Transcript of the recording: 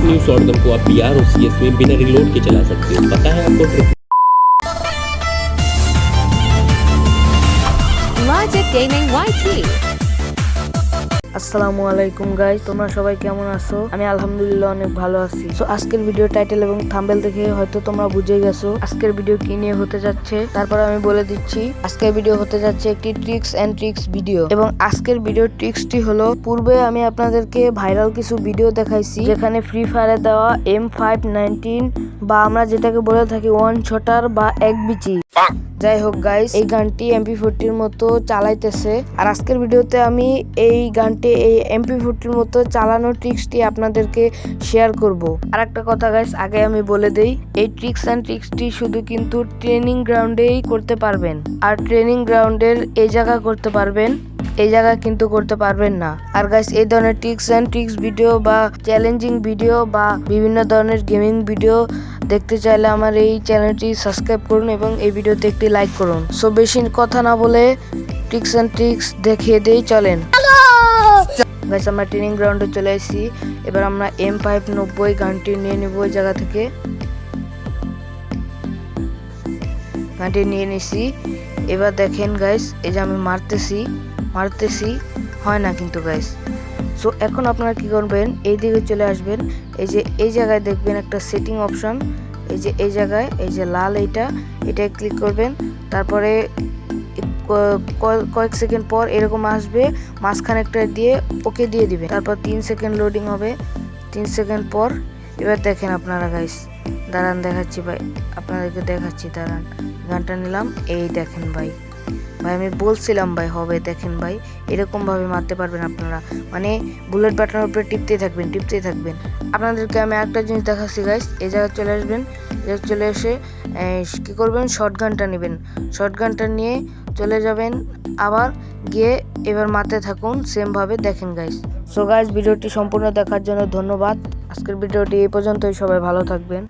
New shotgun को आप PR और सीएस में बिना रिलोड के चला सकते हो। पता है आपको Logic Gaming YT। আসসালামু আলাইকুম গাইস, তোমরা সবাই কেমন আছো? আমি আলহামদুলিল্লাহ অনেক ভালো আছি। সো আজকের ভিডিও টাইটেল এবং থাম্বনেল দেখে হয়তো তোমরা বুঝে গেছো আজকের ভিডিও কি নিয়ে হতে যাচ্ছে। তারপর আমি বলে দিচ্ছি, আজকের ভিডিও হতে যাচ্ছে একটি ট্রিক্স এন্ড ট্রিক্স ভিডিও। এবং আজকের ভিডিও ট্রিক্সটি হলো, পূর্বে আমি আপনাদেরকে ভাইরাল কিছু ভিডিও দেখাইছি যেখানে ফ্রি ফায়ারে দেওয়া M519 বা আমরা যেটাকে বলে থাকি ওয়ান শটার বা এক বিচি, যাই হোক গাইস, এই গানটি MP40 মতো চালাইতেছে। আর আজকের ভিডিওতে আমি এই গানটি এই MP40 মতো চালানোর ট্রিক্সটি আপনাদেরকে শেয়ার করব। আর একটা কথা গাইস, আগে আমি বলে দেই, এই ট্রিক্স এন্ড ট্রিক্সটি শুধু কিন্তু ট্রেনিং গ্রাউন্ডেই করতে পারবেন। আর ট্রেনিং গ্রাউন্ডের এই জায়গা করতে পারবেন, এই জায়গায় কিন্তু করতে পারবেন না। আর গাইস, এই ধরনের ট্রিক্স এন্ড ট্রিক্স ভিডিও বা চ্যালেঞ্জিং ভিডিও বা বিভিন্ন ধরনের গেমিং ভিডিও দেখতে চাইলে আমার এই চ্যানেলটি সাবস্ক্রাইব করুন এবং এই ভিডিওতে একটি লাইক করুন। সো বেশি কথা না বলে ট্রিক্স এন্ড ট্রিক্স দেখিয়ে দেই, চলেন গাইস। আমরা ট্রেনিং গ্রাউন্ডে চলে এসেছি। এবার আমরা M590 গানটি নিয়ে নেব ওই জায়গা থেকে। গানটি নিয়ে নিছি। এবার দেখেন গাইস, এই যে আমি মারতেছি হয় না কিন্তু গাইস। সো এখন আপনারা কি করবেন, এই দিকে চলে আসবেন। এই যে এই জায়গায় দেখবেন একটা সেটিং অপশন, এই যে এই জায়গায় এই যে লাল এটা ক্লিক করবেন। তারপরে কয়েক সেকেন্ড পর এরকম আসবে, মাঝখানে একটা দিয়ে ওকে দিয়ে দিবেন। তারপর 3 সেকেন্ড লোডিং হবে। 3 সেকেন্ড পর এবার দেখেন আপনারা গাইস, দাঁড়ান দেখাচ্ছি ভাই, আপনাদেরকে দেখাচ্ছি, দাঁড়ান। গানটা নিলাম, এই দেখেন ভাই আমি বলছিলাম ভাই হবে। দেখেন ভাই, এরকম ভাবে মারতে পারবেন আপনারা, মানে বুলেট বাটনের উপরে টিপতেই থাকবেন। আপনাদেরকে আমি একটা জিনিস দেখাচ্ছি গাইস। এই জায়গায় চলে আসবেন, চলে এসে কি করবেন, শর্টগানটা নেবেন। শর্টগানটা নিয়ে চলে যাবেন, আবার গিয়ে এবার মারতে থাকুন সেম ভাবে। দেখেন গাইস। সো গাইস, ভিডিওটি সম্পূর্ণ দেখার জন্য ধন্যবাদ। আজকের ভিডিওটি এই পর্যন্তই, সবাই ভালো থাকবেন।